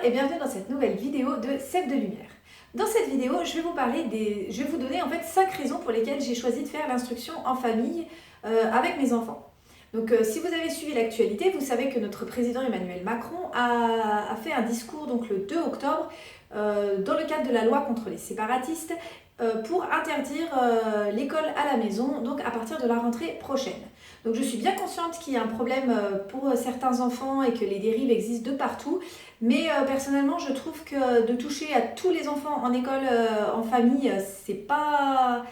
et bienvenue dans cette nouvelle vidéo de Sève de Lumière. Dans cette vidéo, je vais vous donner en fait 5 raisons pour lesquelles j'ai choisi de faire l'instruction en famille avec mes enfants. Donc si vous avez suivi l'actualité, vous savez que notre président Emmanuel Macron a fait un discours donc, le 2 octobre dans le cadre de la loi contre les séparatistes pour interdire l'école à la maison, donc à partir de la rentrée prochaine. Donc je suis bien consciente qu'il y a un problème pour certains enfants et que les dérives existent de partout, mais personnellement je trouve que de toucher à tous les enfants en école, en famille, c'est pas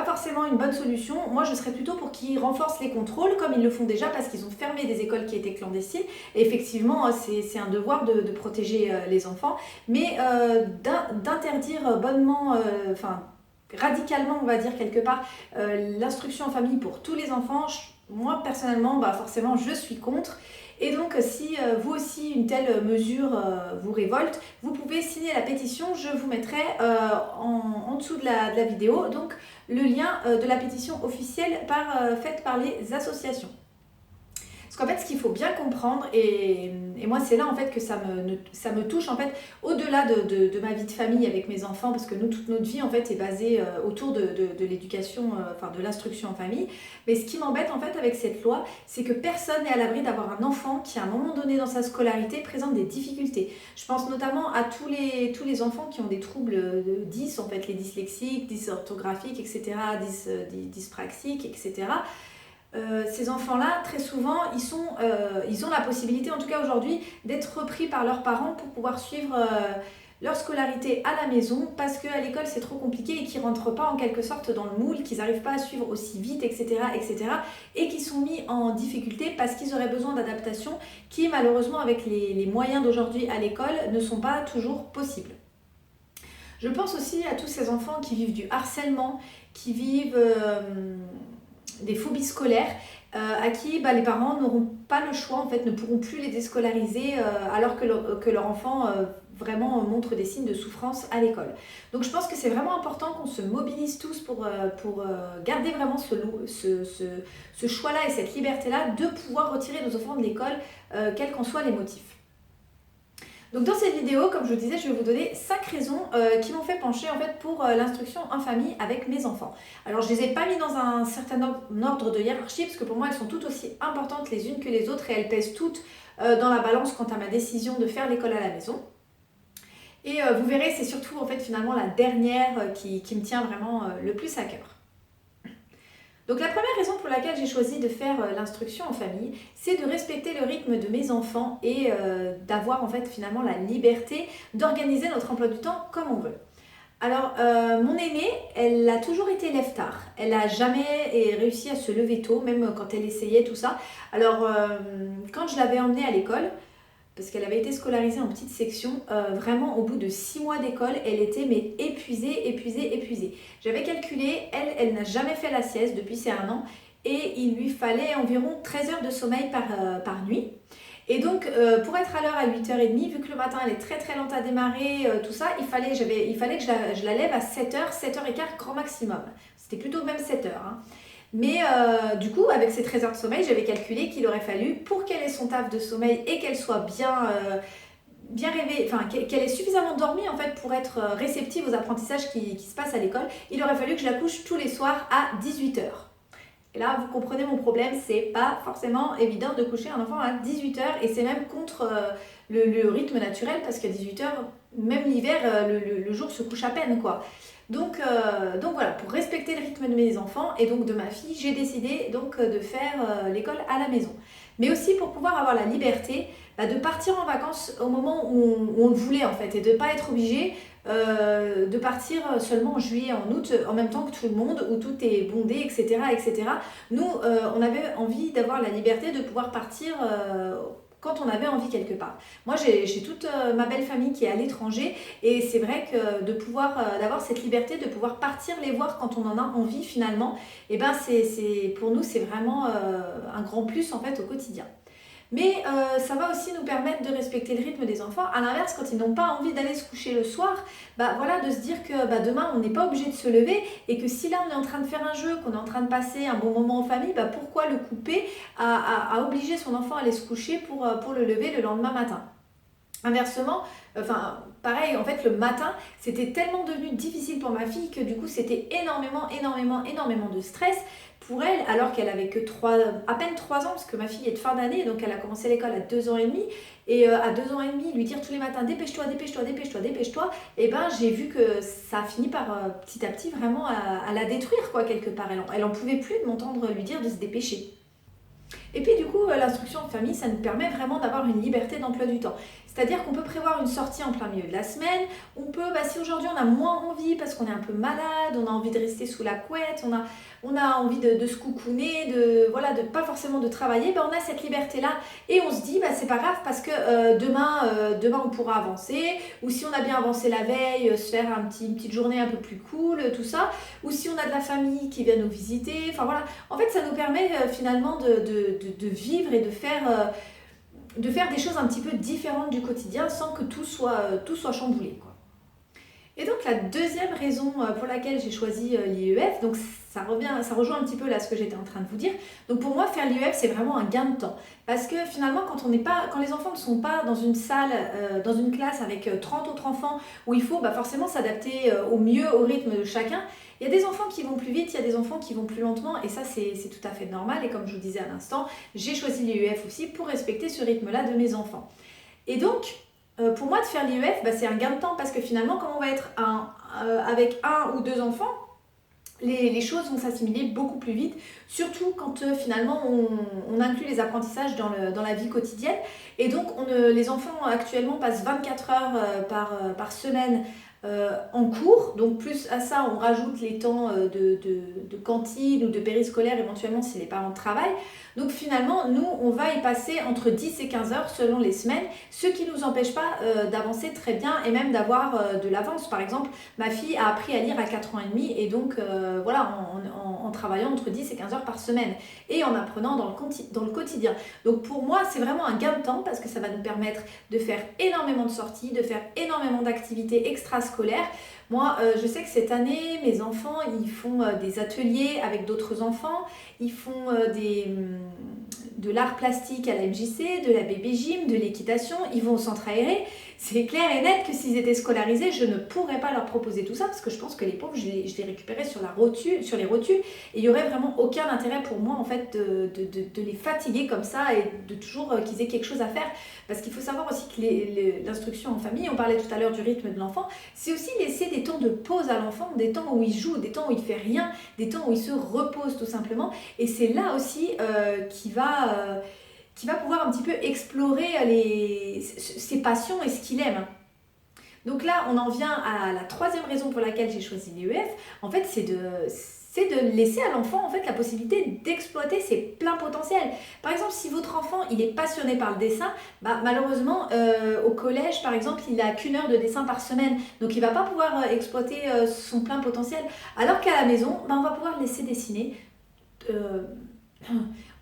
forcément une bonne solution. Moi je serais plutôt pour qu'ils renforcent les contrôles comme ils le font déjà parce qu'ils ont fermé des écoles qui étaient clandestines. Et effectivement c'est un devoir de protéger les enfants, mais d'interdire bonnement, radicalement on va dire quelque part, l'instruction en famille pour tous les enfants, moi personnellement forcément je suis contre. Et donc si vous aussi une telle mesure vous révolte, vous pouvez signer la pétition, je vous mettrai en dessous de la vidéo donc le lien de la pétition officielle faite par les associations. Parce qu'en fait, ce qu'il faut bien comprendre, et moi c'est là en fait que ça me touche en fait, au-delà de ma vie de famille avec mes enfants, parce que nous, toute notre vie en fait est basée autour de l'éducation, de l'instruction en famille. Mais ce qui m'embête en fait avec cette loi, c'est que personne n'est à l'abri d'avoir un enfant qui à un moment donné dans sa scolarité présente des difficultés. Je pense notamment à tous les enfants qui ont des troubles de 10, en fait les dyslexiques, dysorthographiques, etc., dyspraxiques, etc. Ces enfants-là, très souvent, ils ont la possibilité, en tout cas aujourd'hui, d'être repris par leurs parents pour pouvoir suivre leur scolarité à la maison parce qu'à l'école c'est trop compliqué et qu'ils ne rentrent pas en quelque sorte dans le moule, qu'ils n'arrivent pas à suivre aussi vite, etc., etc. et qui sont mis en difficulté parce qu'ils auraient besoin d'adaptation qui, malheureusement, avec les moyens d'aujourd'hui à l'école, ne sont pas toujours possibles. Je pense aussi à tous ces enfants qui vivent du harcèlement, qui vivent des phobies scolaires, à qui les parents n'auront pas le choix, en fait, ne pourront plus les déscolariser alors que leur enfant vraiment montre des signes de souffrance à l'école. Donc je pense que c'est vraiment important qu'on se mobilise tous pour garder vraiment ce choix-là et cette liberté-là de pouvoir retirer nos enfants de l'école, quels qu'en soient les motifs. Donc dans cette vidéo, comme je vous disais, je vais vous donner 5 raisons qui m'ont fait pencher en fait pour l'instruction en famille avec mes enfants. Alors je les ai pas mis dans un certain ordre de hiérarchie parce que pour moi elles sont toutes aussi importantes les unes que les autres et elles pèsent toutes dans la balance quant à ma décision de faire l'école à la maison. Et vous verrez, c'est surtout en fait finalement la dernière qui me tient vraiment le plus à cœur. Donc la première raison pour laquelle j'ai choisi de faire l'instruction en famille, c'est de respecter le rythme de mes enfants et d'avoir en fait finalement la liberté d'organiser notre emploi du temps comme on veut. Alors mon aînée, elle a toujours été lève-tard, elle n'a jamais réussi à se lever tôt, même quand elle essayait tout ça. Alors quand je l'avais emmenée à l'école, parce qu'elle avait été scolarisée en petite section, vraiment au bout de 6 mois d'école, elle était mais épuisée. J'avais calculé, elle n'a jamais fait la sieste depuis ses 1 an et il lui fallait environ 13 heures de sommeil par nuit. Et donc pour être à l'heure à 8h30, vu que le matin elle est très très lente à démarrer, tout ça, il fallait que je la lève à 7h, 7h15 grand maximum. C'était plutôt même 7h. Hein. Mais du coup, avec ces 13 heures de sommeil, j'avais calculé qu'il aurait fallu, pour qu'elle ait son taf de sommeil et qu'elle soit bien rêvée, qu'elle ait suffisamment dormi en fait pour être réceptive aux apprentissages qui se passent à l'école, il aurait fallu que je la couche tous les soirs à 18h. Et là, vous comprenez mon problème, c'est pas forcément évident de coucher un enfant à 18h et c'est même contre le rythme naturel parce qu'à 18h, même l'hiver, le jour se couche à peine quoi. Donc voilà, pour respecter le rythme de mes enfants et donc de ma fille, j'ai décidé donc de faire l'école à la maison. Mais aussi pour pouvoir avoir la liberté de partir en vacances au moment où on le voulait en fait et de ne pas être obligé de partir seulement en juillet, en août, en même temps que tout le monde, où tout est bondé, etc. etc. Nous, on avait envie d'avoir la liberté de pouvoir partir quand on avait envie quelque part. Moi, j'ai toute ma belle famille qui est à l'étranger et c'est vrai que de pouvoir d'avoir cette liberté de pouvoir partir les voir quand on en a envie finalement, et pour nous, c'est vraiment un grand plus en fait au quotidien. Mais ça va aussi nous permettre de respecter le rythme des enfants. À l'inverse, quand ils n'ont pas envie d'aller se coucher le soir, voilà, de se dire que demain on n'est pas obligé de se lever et que si là on est en train de faire un jeu, qu'on est en train de passer un bon moment en famille, pourquoi le couper à obliger son enfant à aller se coucher pour le lever le lendemain matin. Inversement, enfin pareil, en fait le matin, c'était tellement devenu difficile pour ma fille que du coup c'était énormément de stress pour elle, alors qu'elle avait que à peine 3 ans, parce que ma fille est de fin d'année, donc elle a commencé l'école à 2 ans et demi, et à 2 ans et demi, lui dire tous les matins dépêche-toi, dépêche-toi, dépêche-toi, dépêche-toi, et ben j'ai vu que ça a fini par petit à petit vraiment à la détruire quoi quelque part, elle en pouvait plus de m'entendre lui dire de se dépêcher. Et puis du coup, l'instruction en famille, ça nous permet vraiment d'avoir une liberté d'emploi du temps. C'est-à-dire qu'on peut prévoir une sortie en plein milieu de la semaine, on peut, si aujourd'hui on a moins envie parce qu'on est un peu malade, on a envie de rester sous la couette, on a envie de se coucouner, de pas forcément de travailler, on a cette liberté-là et on se dit c'est pas grave parce que demain on pourra avancer, ou si on a bien avancé la veille, se faire une petite journée un peu plus cool, tout ça, ou si on a de la famille qui vient nous visiter, enfin voilà. En fait, ça nous permet finalement de vivre et de faire des choses un petit peu différentes du quotidien sans que tout soit chamboulé, quoi. Et donc la deuxième raison pour laquelle j'ai choisi l'IEF, donc ça rejoint un petit peu là ce que j'étais en train de vous dire. Donc pour moi, faire l'IEF, c'est vraiment un gain de temps. Parce que finalement, quand les enfants ne sont pas dans une salle, dans une classe avec 30 autres enfants, où il faut forcément s'adapter au mieux au rythme de chacun, il y a des enfants qui vont plus vite, il y a des enfants qui vont plus lentement, et ça c'est tout à fait normal. Et comme je vous disais à l'instant, j'ai choisi l'IEF aussi pour respecter ce rythme-là de mes enfants. Et donc, pour moi, de faire l'IEF, c'est un gain de temps parce que finalement, quand on va être avec un ou deux enfants, les choses vont s'assimiler beaucoup plus vite, surtout quand finalement on inclut les apprentissages dans la vie quotidienne. Et donc, les enfants actuellement passent 24 heures par semaine en cours, donc plus à ça on rajoute les temps de cantine ou de périscolaire éventuellement si les parents travaillent. Donc finalement nous on va y passer entre 10 et 15 heures selon les semaines, ce qui ne nous empêche pas d'avancer très bien et même d'avoir de l'avance. Par exemple, ma fille a appris à lire à 4 ans et demi et donc en travaillant entre 10 et 15 heures par semaine et en apprenant dans le quotidien. Donc pour moi c'est vraiment un gain de temps parce que ça va nous permettre de faire énormément de sorties, de faire énormément d'activités extrascolaires. Moi, je sais que cette année, mes enfants, ils font des ateliers avec d'autres enfants, ils font de l'art plastique à la MJC, de la bébé gym, de l'équitation, ils vont au centre aéré. C'est clair et net que s'ils étaient scolarisés, je ne pourrais pas leur proposer tout ça parce que je pense que les pauvres, je les récupérais sur les rotules et il n'y aurait vraiment aucun intérêt pour moi en fait de les fatiguer comme ça et de toujours qu'ils aient quelque chose à faire. Parce qu'il faut savoir aussi que l'instruction en famille, on parlait tout à l'heure du rythme de l'enfant, c'est aussi laisser des temps de pause à l'enfant, des temps où il joue, des temps où il fait rien, des temps où il se repose tout simplement. Et c'est là aussi qui va pouvoir un petit peu explorer ses passions et ce qu'il aime. Donc là, on en vient à la troisième raison pour laquelle j'ai choisi l'IEF. En fait, c'est de laisser à l'enfant en fait, la possibilité d'exploiter ses pleins potentiels. Par exemple, si votre enfant il est passionné par le dessin, malheureusement, au collège, par exemple, il n'a qu'1 heure de dessin par semaine. Donc, il ne va pas pouvoir exploiter son plein potentiel. Alors qu'à la maison, on va pouvoir le laisser dessiner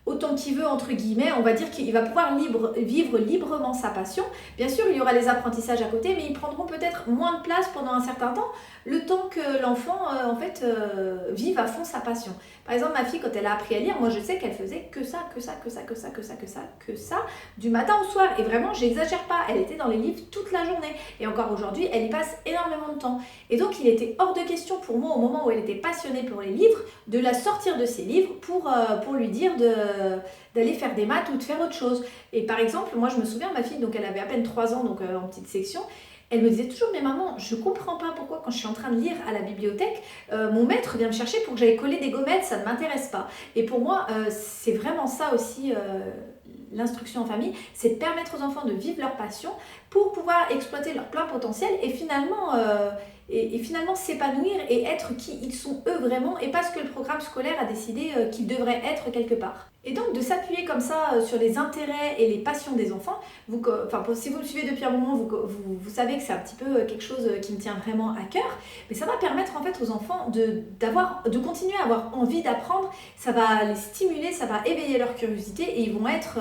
autant qu'il veut, entre guillemets. On va dire qu'il va pouvoir vivre librement sa passion. Bien sûr, il y aura les apprentissages à côté, mais ils prendront peut-être moins de place pendant un certain temps, le temps que l'enfant vive à fond sa passion. Par exemple, ma fille, quand elle a appris à lire, moi je sais qu'elle faisait que ça, du matin au soir. Et vraiment, j'exagère pas, elle était dans les livres toute la journée. Et encore aujourd'hui, elle y passe énormément de temps. Et donc, il était hors de question pour moi, au moment où elle était passionnée pour les livres, de la sortir de ses livres pour lui dire d'aller faire des maths ou de faire autre chose. Et par exemple, moi je me souviens, ma fille, donc elle avait à peine 3 ans, donc en petite section, elle me disait toujours, mais maman, je comprends pas pourquoi quand je suis en train de lire à la bibliothèque, mon maître vient me chercher pour que j'aille coller des gommettes, ça ne m'intéresse pas. Et pour moi, c'est vraiment ça aussi, l'instruction en famille, c'est de permettre aux enfants de vivre leur passion pour pouvoir exploiter leur plein potentiel et finalement s'épanouir et être qui ils sont eux vraiment et pas ce que le programme scolaire a décidé qu'ils devraient être quelque part. Et donc de s'appuyer comme ça sur les intérêts et les passions des enfants, si vous me suivez depuis un moment, vous savez que c'est un petit peu quelque chose qui me tient vraiment à cœur, mais ça va permettre en fait aux enfants de continuer à avoir envie d'apprendre, ça va les stimuler, ça va éveiller leur curiosité et ils vont être,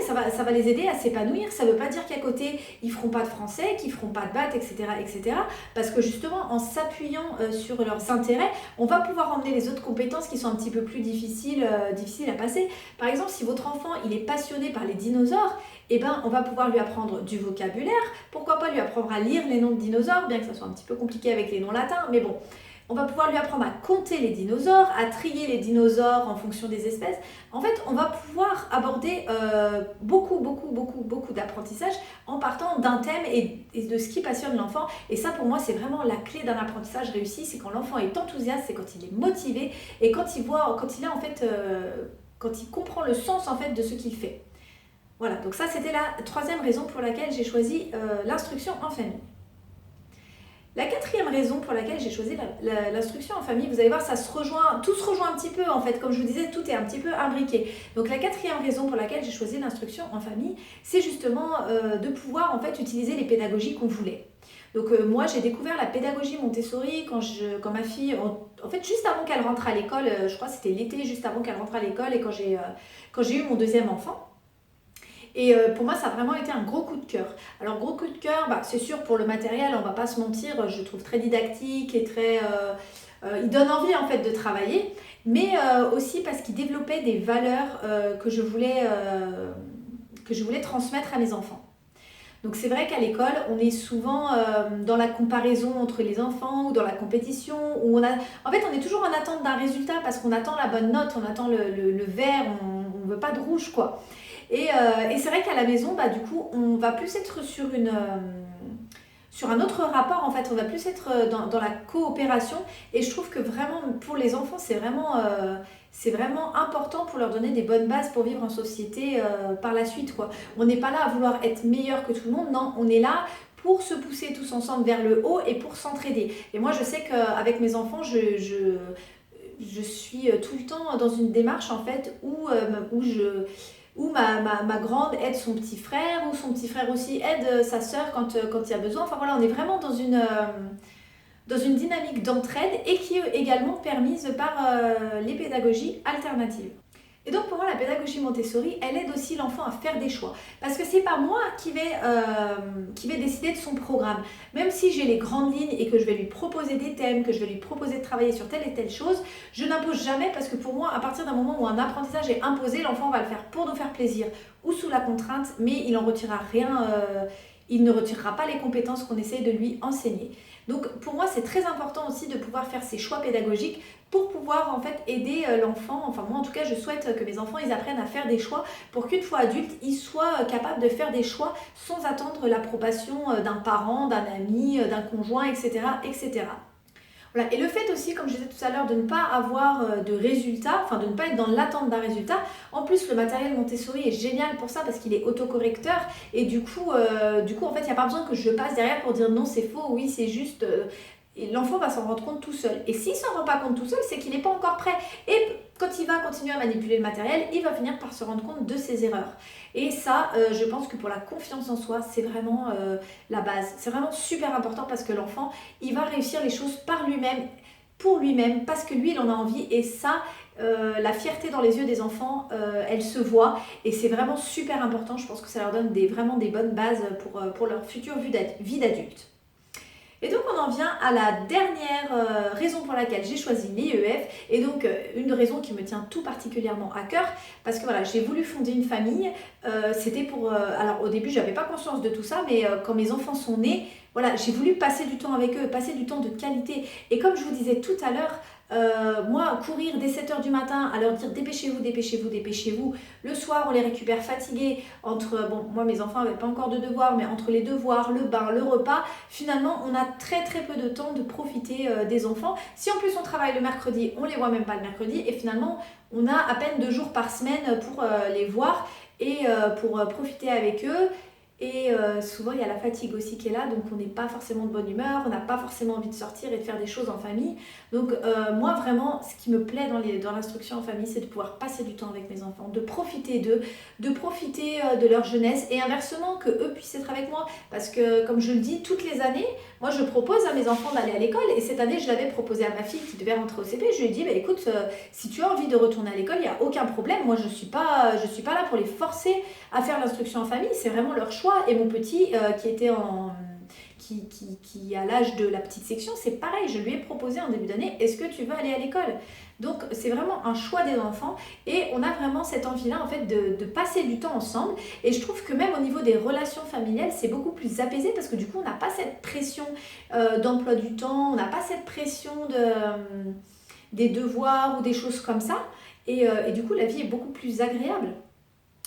ça va les aider à s'épanouir. Ça ne veut pas dire qu'à côté ils feront pas de français, qu'ils feront pas de maths, etc., etc. Parce que justement, en s'appuyant sur leurs intérêts, on va pouvoir emmener les autres compétences qui sont un petit peu plus difficiles à passer. Par exemple, si votre enfant il est passionné par les dinosaures, eh ben, on va pouvoir lui apprendre du vocabulaire. Pourquoi pas lui apprendre à lire les noms de dinosaures, bien que ça soit un petit peu compliqué avec les noms latins, mais bon. On va pouvoir lui apprendre à compter les dinosaures, à trier les dinosaures en fonction des espèces. En fait, on va pouvoir aborder beaucoup d'apprentissage en partant d'un thème et de ce qui passionne l'enfant. Et ça, pour moi, c'est vraiment la clé d'un apprentissage réussi. C'est quand l'enfant est enthousiaste, c'est quand il est motivé et quand il comprend le sens en fait de ce qu'il fait. Voilà, donc ça, c'était la troisième raison pour laquelle j'ai choisi l'instruction en famille. La quatrième raison pour laquelle j'ai choisi l'instruction en famille, vous allez voir, tout se rejoint un petit peu en fait, comme je vous disais, tout est un petit peu imbriqué. Donc la quatrième raison pour laquelle j'ai choisi l'instruction en famille, c'est justement de pouvoir en fait utiliser les pédagogies qu'on voulait. Donc moi j'ai découvert la pédagogie Montessori quand ma fille, en fait juste avant qu'elle rentre à l'école, je crois que c'était l'été, juste avant qu'elle rentre à l'école et quand j'ai eu mon deuxième enfant. Et pour moi, ça a vraiment été un gros coup de cœur. Alors, gros coup de cœur, c'est sûr pour le matériel, on va pas se mentir, je le trouve très didactique et très... il donne envie en fait de travailler, mais aussi parce qu'il développait des valeurs que je voulais transmettre à mes enfants. Donc c'est vrai qu'à l'école, on est souvent dans la comparaison entre les enfants ou dans la compétition, où en fait on est toujours en attente d'un résultat parce qu'on attend la bonne note, on attend le vert, on veut pas de rouge quoi. Et c'est vrai qu'à la maison, du coup, on va plus être sur un autre rapport, en fait. On va plus être dans la coopération. Et je trouve que vraiment, pour les enfants, c'est vraiment important pour leur donner des bonnes bases pour vivre en société par la suite, quoi. On n'est pas là à vouloir être meilleur que tout le monde. Non, on est là pour se pousser tous ensemble vers le haut et pour s'entraider. Et moi, je sais qu'avec mes enfants, je suis tout le temps dans une démarche, en fait, où ma grande aide son petit frère, ou son petit frère aussi aide sa sœur quand il y a besoin. Enfin voilà, on est vraiment dans une dynamique d'entraide et qui est également permise par les pédagogies alternatives. Et donc pour moi, la pédagogie Montessori, elle aide aussi l'enfant à faire des choix. Parce que c'est pas moi qui vais décider de son programme. Même si j'ai les grandes lignes et que je vais lui proposer des thèmes, que je vais lui proposer de travailler sur telle et telle chose, je n'impose jamais parce que pour moi, à partir d'un moment où un apprentissage est imposé, l'enfant va le faire pour nous faire plaisir ou sous la contrainte, mais il n'en retirera rien, il ne retirera pas les compétences qu'on essaie de lui enseigner. Donc pour moi, c'est très important aussi de pouvoir faire ces choix pédagogiques pour pouvoir en fait aider l'enfant. Enfin moi en tout cas, je souhaite que mes enfants ils apprennent à faire des choix pour qu'une fois adultes, ils soient capables de faire des choix sans attendre l'approbation d'un parent, d'un ami, d'un conjoint, etc., etc. Voilà. Et le fait aussi, comme je disais tout à l'heure, de ne pas avoir de résultat, enfin de ne pas être dans l'attente d'un résultat. En plus, le matériel Montessori est génial pour ça parce qu'il est autocorrecteur et du coup en fait, il n'y a pas besoin que je passe derrière pour dire non, c'est faux, oui, c'est juste. Et l'enfant va s'en rendre compte tout seul. Et s'il ne s'en rend pas compte tout seul, c'est qu'il n'est pas encore prêt. Et quand il va continuer à manipuler le matériel, il va finir par se rendre compte de ses erreurs. Et ça, je pense que pour la confiance en soi, c'est vraiment la base. C'est vraiment super important parce que l'enfant, il va réussir les choses par lui-même, pour lui-même, parce que lui, il en a envie. Et ça, la fierté dans les yeux des enfants, elle se voit. Et c'est vraiment super important. Je pense que ça leur donne vraiment des bonnes bases pour leur future vie d'adulte. Et donc on en vient à la dernière raison pour laquelle j'ai choisi l'IEF et donc une raison qui me tient tout particulièrement à cœur parce que voilà, j'ai voulu fonder une famille, c'était pour... alors au début j'avais pas conscience de tout ça mais quand mes enfants sont nés, voilà, j'ai voulu passer du temps avec eux, passer du temps de qualité et comme je vous disais tout à l'heure, moi, courir dès 7h du matin, à leur dire dépêchez-vous, dépêchez-vous, dépêchez-vous. Le soir, on les récupère fatigués moi mes enfants n'avaient pas encore de devoirs, mais entre les devoirs, le bain, le repas, finalement, on a très très peu de temps de profiter des enfants. Si en plus on travaille le mercredi, on les voit même pas le mercredi et finalement, on a à peine 2 jours par semaine pour les voir et pour profiter avec eux. Et souvent, il y a la fatigue aussi qui est là, donc on n'est pas forcément de bonne humeur, on n'a pas forcément envie de sortir et de faire des choses en famille. Donc moi, vraiment, ce qui me plaît dans l'instruction en famille, c'est de pouvoir passer du temps avec mes enfants, de profiter d'eux, de profiter de leur jeunesse et inversement, qu'eux puissent être avec moi. Parce que, comme je le dis, toutes les années, moi, je propose à mes enfants d'aller à l'école et cette année, je l'avais proposé à ma fille qui devait rentrer au CP. Je lui ai dit, écoute, si tu as envie de retourner à l'école, il n'y a aucun problème. Moi, je suis pas là pour les forcer à faire l'instruction en famille, c'est vraiment leur choix. choix. Et mon petit qui était qui à l'âge de la petite section, c'est pareil, je lui ai proposé en début d'année, est-ce que tu veux aller à l'école? Donc c'est vraiment un choix des enfants et on a vraiment cette envie-là en fait de passer du temps ensemble et je trouve que même au niveau des relations familiales, c'est beaucoup plus apaisé parce que du coup on n'a pas cette pression d'emploi du temps, on n'a pas cette pression des devoirs ou des choses comme ça et du coup la vie est beaucoup plus agréable.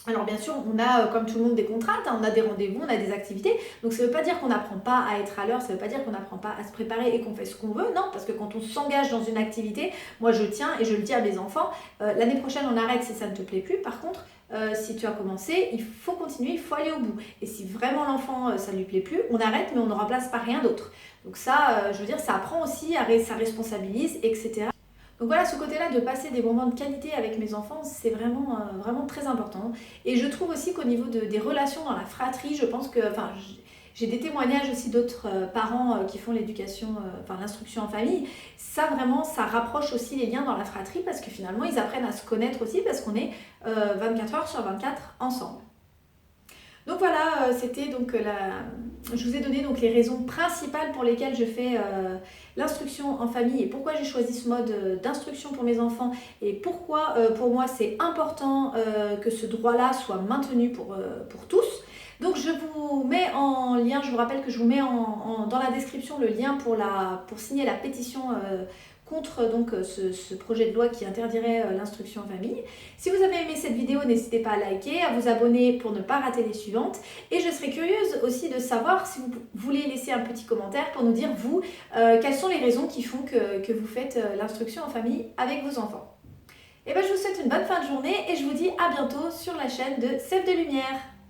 Alors bien sûr, on a comme tout le monde des contraintes, hein, on a des rendez-vous, on a des activités, donc ça ne veut pas dire qu'on n'apprend pas à être à l'heure, ça ne veut pas dire qu'on n'apprend pas à se préparer et qu'on fait ce qu'on veut, non, parce que quand on s'engage dans une activité, moi je tiens et je le dis à mes enfants, l'année prochaine on arrête si ça ne te plaît plus, par contre, si tu as commencé, il faut continuer, il faut aller au bout. Et si vraiment l'enfant ça ne lui plaît plus, on arrête mais on ne remplace par rien d'autre. Donc ça, je veux dire, ça apprend aussi, ça responsabilise, etc. Donc voilà, ce côté-là de passer des moments de qualité avec mes enfants, c'est vraiment, vraiment très important. Et je trouve aussi qu'au niveau des relations dans la fratrie, je pense que, enfin, j'ai des témoignages aussi d'autres parents qui font l'éducation, enfin l'instruction en famille. Ça vraiment, ça rapproche aussi les liens dans la fratrie parce que finalement, ils apprennent à se connaître aussi parce qu'on est 24 heures sur 24 ensemble. Donc voilà, c'était donc je vous ai donné donc les raisons principales pour lesquelles je fais l'instruction en famille et pourquoi j'ai choisi ce mode d'instruction pour mes enfants et pourquoi pour moi c'est important que ce droit-là soit maintenu pour tous. Donc je vous mets en lien, je vous rappelle que je vous mets dans la description le lien pour signer la pétition contre donc, ce projet de loi qui interdirait l'instruction en famille. Si vous avez aimé cette vidéo, n'hésitez pas à liker, à vous abonner pour ne pas rater les suivantes. Et je serais curieuse aussi de savoir si vous voulez laisser un petit commentaire pour nous dire, vous, quelles sont les raisons qui font que vous faites l'instruction en famille avec vos enfants. Et bien je vous souhaite une bonne fin de journée et je vous dis à bientôt sur la chaîne de Sève de Lumière.